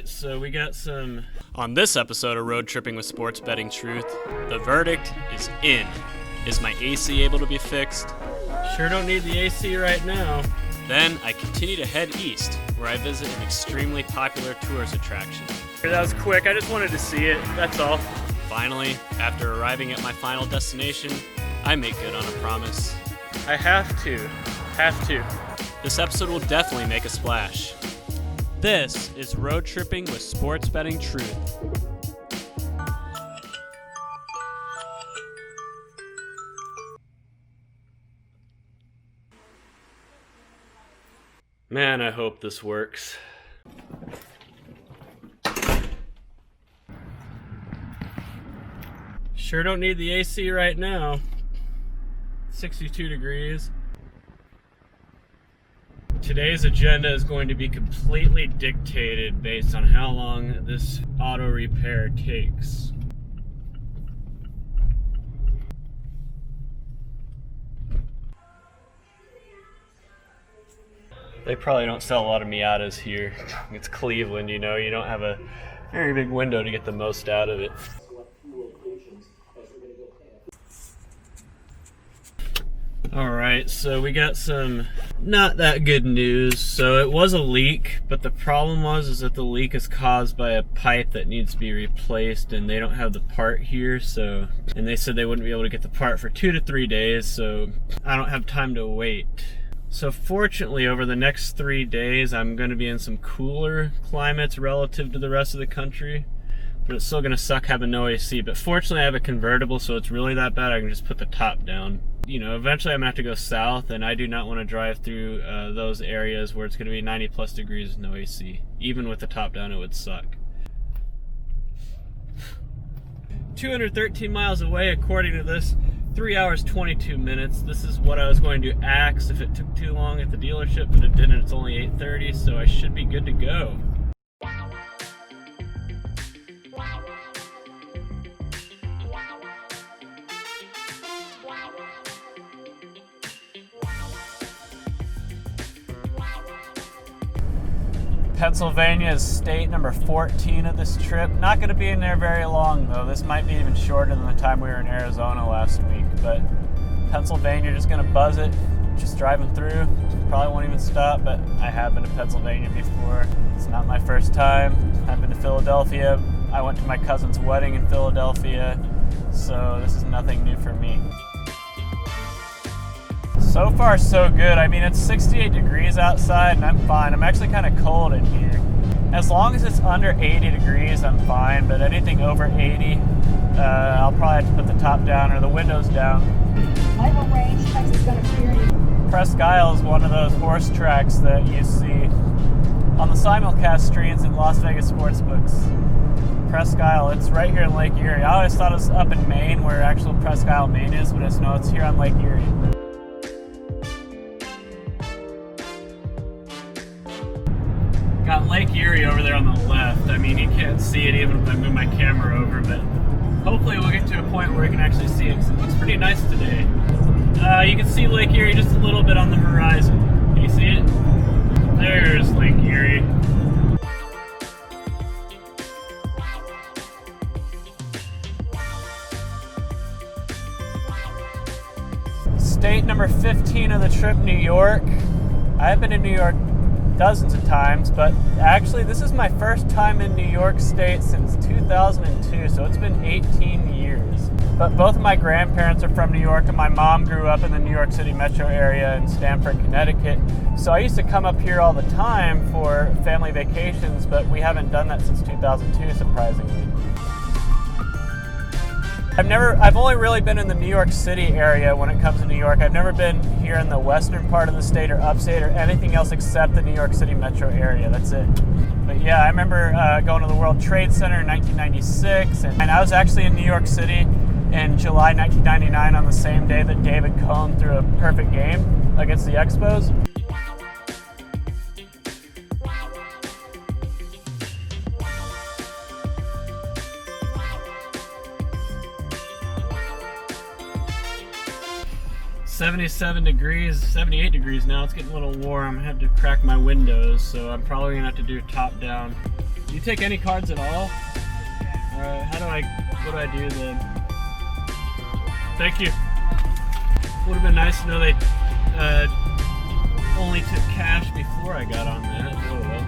right, so we got some... On this episode of Road Tripping with Sports Betting Truth, the verdict is in. Is my AC able to be fixed? Sure don't need the AC right now. Then I continue to head east, where I visit an extremely popular tourist attraction. That was quick, I just wanted to see it, that's all. Finally, after arriving at my final destination, I make good on a promise. I have to. This episode will definitely make a splash. This is Road Tripping with Sports Betting Truth. Man, I hope this works. Sure don't need the AC right now. 62 degrees. Today's agenda is going to be completely dictated based on how long this auto repair takes. They probably don't sell a lot of Miatas here. It's Cleveland, you know, you don't have a very big window to get the most out of it. Alright, so we got some not that good news. So it was a leak, but the problem was that the leak is caused by a pipe that needs to be replaced, and they don't have the part here, and they said they wouldn't be able to get the part for 2 to 3 days, so I don't have time to wait. So fortunately, over the next 3 days, I'm going to be in some cooler climates relative to the rest of the country. But it's still going to suck having no AC. But fortunately, I have a convertible, so it's really that bad. I can just put the top down. You know, eventually I'm going to have to go south, and I do not want to drive through those areas where it's going to be 90 plus degrees with no AC. Even with the top down, it would suck. 213 miles away, according to this. 3 hours, 22 minutes. This is what I was going to axe if it took too long at the dealership, but it didn't. It's only 8:30, so I should be good to go. Pennsylvania is state number 14 of this trip. Not going to be in there very long, though. This might be even shorter than the time we were in Arizona last week. But Pennsylvania, just going to buzz it, just driving through. Probably won't even stop, but I have been to Pennsylvania before. It's not my first time. I've been to Philadelphia. I went to my cousin's wedding in Philadelphia, so this is nothing new for me. So far, so good. I mean, it's 68 degrees outside, and I'm fine. I'm actually kind of cold in here. As long as it's under 80 degrees, I'm fine, but anything over 80, I'll probably have to put the top down or the windows down. Michael Range, Texas got a clear. Presque Isle is one of those horse tracks that you see on the simulcast screens in Las Vegas sportsbooks. Presque Isle, it's right here in Lake Erie. I always thought it was up in Maine, where actual Presque Isle, Maine is, but it's here on Lake Erie. Got Lake Erie over there on the left. I mean, you can't see it even if I move my camera over, but hopefully we'll get to a point where we can actually see it, because it looks pretty nice today. You can see Lake Erie just a little bit on the horizon. Can you see it? There's Lake Erie. State number 15 of the trip, New York. I've been in New York dozens of times, but actually this is my first time in New York State since 2002, so it's been 18 years. But both of my grandparents are from New York, and my mom grew up in the New York City metro area in Stamford, Connecticut. So I used to come up here all the time for family vacations, but we haven't done that since 2002, surprisingly. I've only really been in the New York City area when it comes to New York. I've never been here in the western part of the state or upstate or anything else except the New York City metro area. That's it. But yeah, I remember going to the World Trade Center in 1996, and I was actually in New York City in July 1999 on the same day that David Cohn threw a perfect game against the Expos. 77 degrees, 78 degrees now. It's getting a little warm. I had to crack my windows, so I'm probably gonna have to do top down. Do you take any cards at all? Alright, what do I do then? Thank you. Would have been nice to know they only took cash before I got on that. Oh well.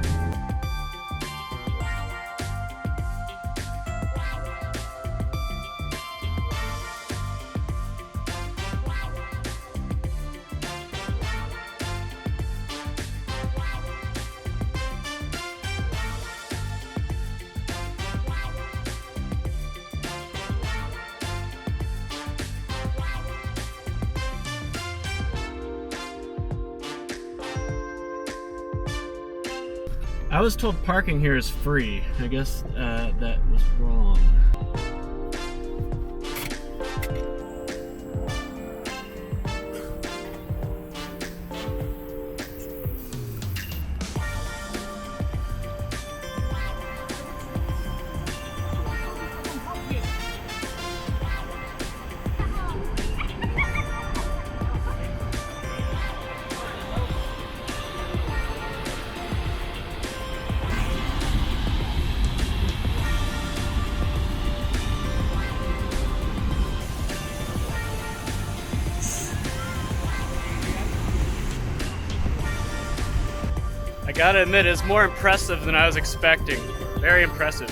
I was told parking here is free. I guess that was wrong. I gotta admit, it's more impressive than I was expecting. Very impressive.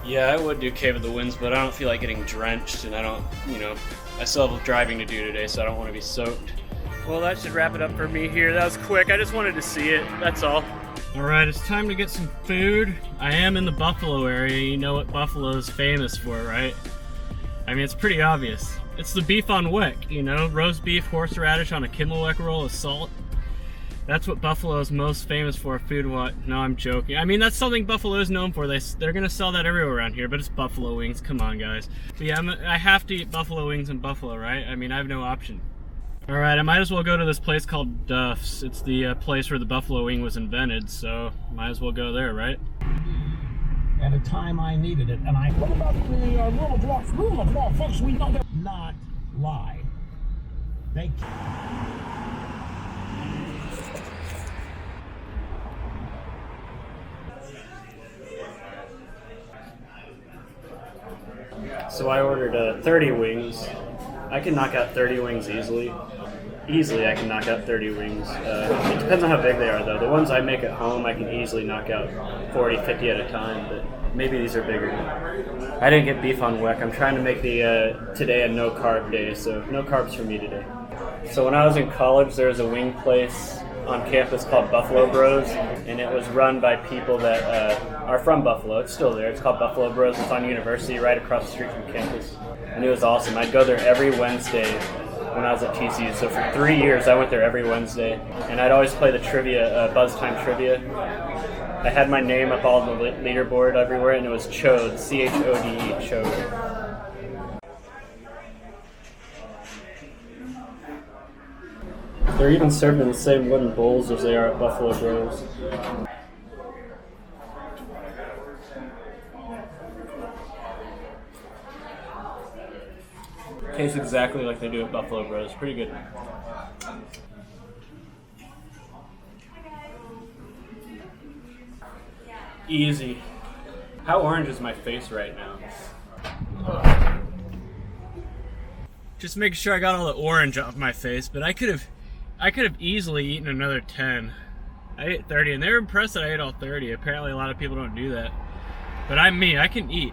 Yeah, I would do Cave of the Winds, but I don't feel like getting drenched, and I don't, I still have driving to do today, so I don't want to be soaked. Well, that should wrap it up for me here. That was quick. I just wanted to see it. That's all. Alright, it's time to get some food. I am in the Buffalo area. You know what Buffalo is famous for, right? I mean, it's pretty obvious. It's the beef on wick, roast beef, horseradish on a Kimmelweck roll of salt. That's what Buffalo is most famous for, food-wise. No, I'm joking. I mean, that's something Buffalo is known for. They're gonna sell that everywhere around here, but it's buffalo wings. Come on, guys. But yeah, I have to eat buffalo wings in Buffalo, right? I mean, I have no option. Alright, I might as well go to this place called Duff's. It's the place where the buffalo wing was invented, so might as well go there, right? At a time I needed it, and what about the rule of law? Rule of law, folks, we know that. Not lie. They So I ordered 30 wings. I can knock out 30 wings easily. Easily I can knock out 30 wings. It depends on how big they are though. The ones I make at home I can easily knock out 40, 50 at a time, but maybe these are bigger. I didn't get beef on wick. I'm trying to make today a no carb day, so no carbs for me today. So when I was in college there was a wing place on campus called Buffalo Bros, and it was run by people that are from Buffalo. It's still there. It's called Buffalo Bros. It's on University, right across the street from campus. And it was awesome. I'd go there every Wednesday when I was at TCU. So for 3 years, I went there every Wednesday, and I'd always play the trivia, Buzz Time trivia. I had my name up all on the leaderboard everywhere, and it was Chode, C-H-O-D-E, Chode. They're even served in the same wooden bowls as they are at Buffalo Bros. Tastes exactly like they do at Buffalo Bros. Pretty good. Easy. How orange is my face right now? Just making sure I got all the orange off my face, but I could have easily eaten another 10. I ate 30, and they were impressed that I ate all 30. Apparently a lot of people don't do that. But I'm me, I can eat.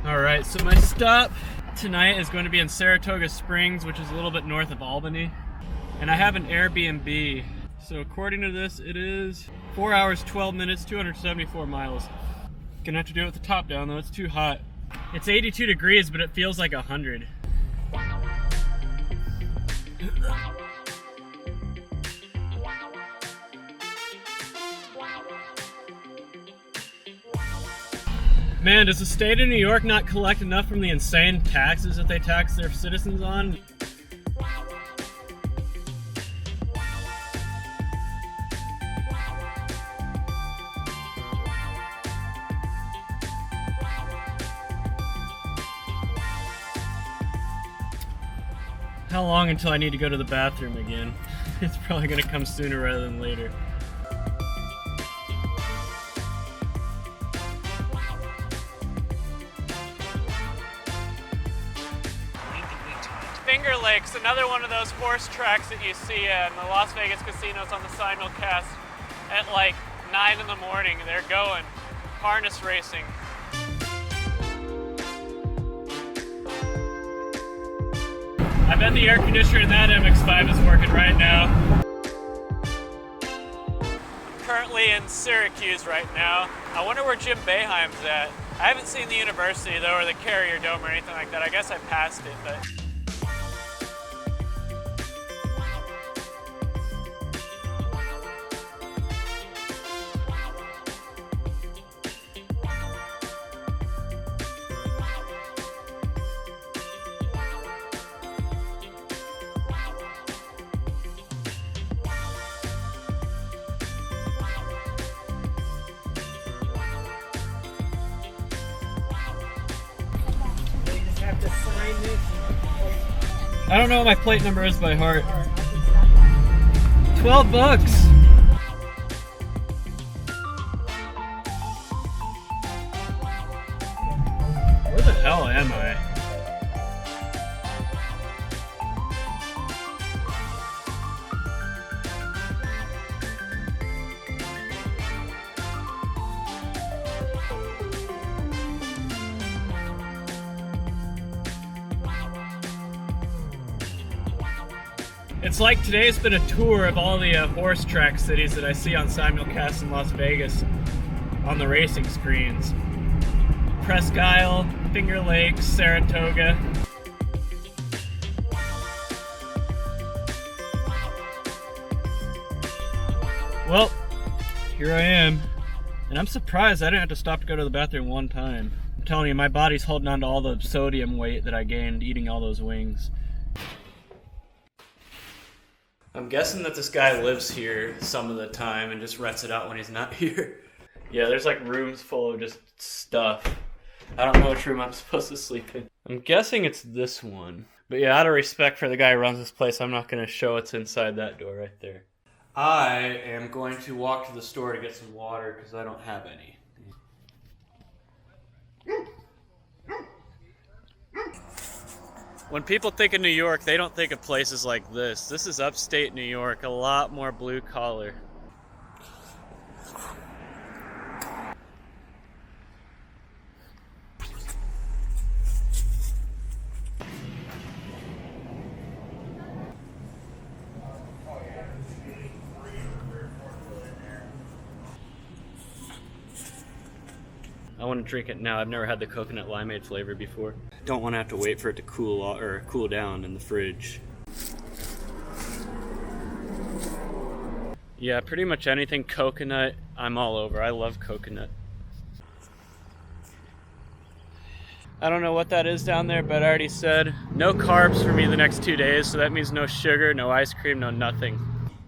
Alright, so my stop tonight is going to be in Saratoga Springs, which is a little bit north of Albany. And I have an Airbnb. So according to this, it is 4 hours, 12 minutes, 274 miles. Gonna have to do it with the top down though, it's too hot. It's 82 degrees, but it feels like 100. Man, does the state of New York not collect enough from the insane taxes that they tax their citizens on? How long until I need to go to the bathroom again? It's probably gonna come sooner rather than later. Finger Lakes, another one of those horse tracks that you see in the Las Vegas casinos on the simulcast at like 9 in the morning. They're going harness racing. I bet the air conditioner in that MX-5 is working right now. I'm currently in Syracuse right now. I wonder where Jim Boeheim's at. I haven't seen the university though, or the Carrier Dome or anything like that. I guess I passed it, but. I don't know what my plate number is by heart. 12 bucks. Where the hell am I? It's like today's been a tour of all the horse track cities that I see on simulcast in Las Vegas on the racing screens. Presque Isle, Finger Lakes, Saratoga. Well, here I am. And I'm surprised I didn't have to stop to go to the bathroom one time. I'm telling you, my body's holding on to all the sodium weight that I gained eating all those wings. I'm guessing that this guy lives here some of the time and just rents it out when he's not here. Yeah, there's like rooms full of just stuff. I don't know which room I'm supposed to sleep in. I'm guessing it's this one. But yeah, out of respect for the guy who runs this place, I'm not going to show what's inside that door right there. I am going to walk to the store to get some water because I don't have any. When people think of New York, they don't think of places like this. This is upstate New York, a lot more blue collar. I want to drink it now. I've never had the coconut limeade flavor before. Don't want to have to wait for it to cool down in the fridge. Yeah, pretty much anything coconut, I'm all over. I love coconut. I don't know what that is down there, but I already said no carbs for me the next 2 days, so that means no sugar, no ice cream, no nothing.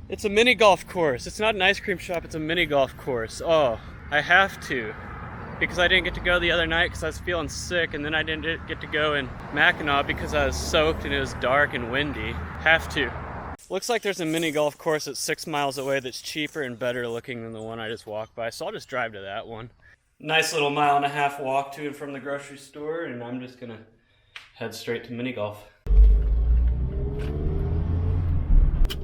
It's a mini golf course. It's not an ice cream shop, it's a mini golf course. Oh, I have to. Because I didn't get to go the other night because I was feeling sick, and then I didn't get to go in Mackinac because I was soaked and it was dark and windy. Have to. Looks like there's a mini golf course that's 6 miles away that's cheaper and better looking than the one I just walked by, so I'll just drive to that one. Nice little 1.5 mile walk to and from the grocery store, and I'm just gonna head straight to mini golf.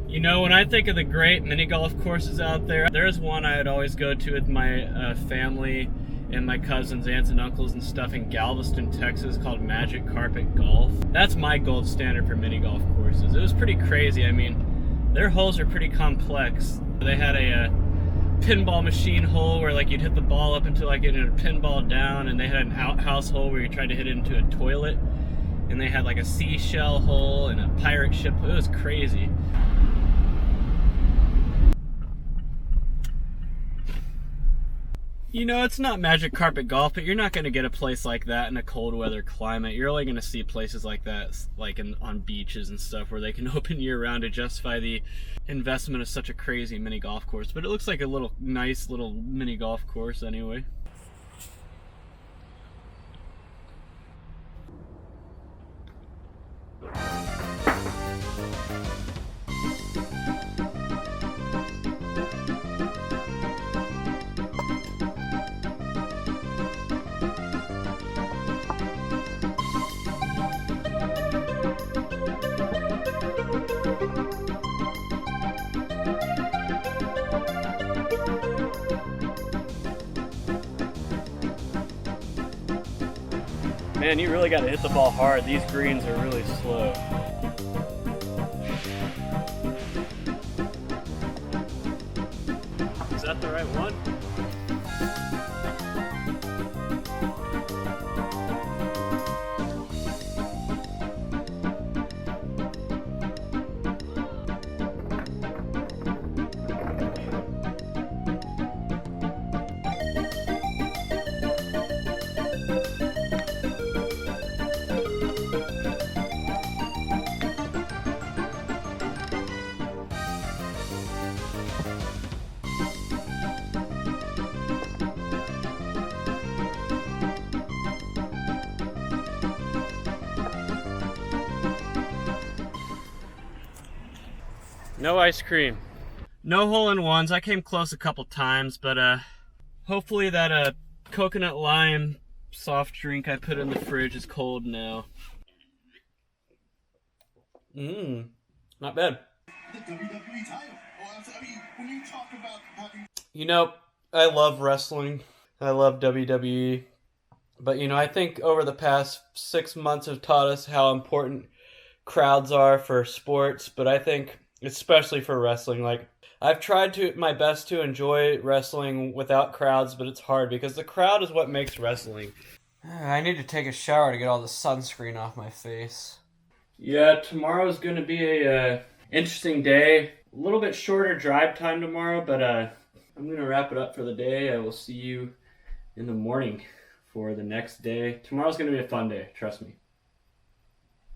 You know, when I think of the great mini golf courses out there, there's one I'd always go to with my family and my cousins, aunts, and uncles and stuff in Galveston, Texas, called Magic Carpet Golf. That's my gold standard for mini golf courses. It was pretty crazy. I mean, their holes are pretty complex. They had a pinball machine hole where like you'd hit the ball up into like in a pinball down, and they had an outhouse hole where you tried to hit it into a toilet, and they had like a seashell hole and a pirate ship. It was crazy. You know, it's not magic carpet golf, but you're not going to get a place like that in a cold weather climate. You're only going to see places like that like on beaches and stuff where they can open year round to justify the investment of such a crazy mini golf course. But it looks like a nice little mini golf course anyway. Man, you really got to hit the ball hard. These greens are really slow. Is that the right one? No ice cream. No hole-in-ones. I came close a couple times, but hopefully that coconut lime soft drink I put in the fridge is cold now. Not bad. You know, I love wrestling. I love WWE. But, you know, I think over the past 6 months have taught us how important crowds are for sports. But I think especially for wrestling, like, I've tried my best to enjoy wrestling without crowds, but it's hard because the crowd is what makes wrestling. I need to take a shower to get all the sunscreen off my face. Yeah, tomorrow's going to be a interesting day. A little bit shorter drive time tomorrow, but I'm going to wrap it up for the day. I will see you in the morning for the next day. Tomorrow's going to be a fun day, trust me.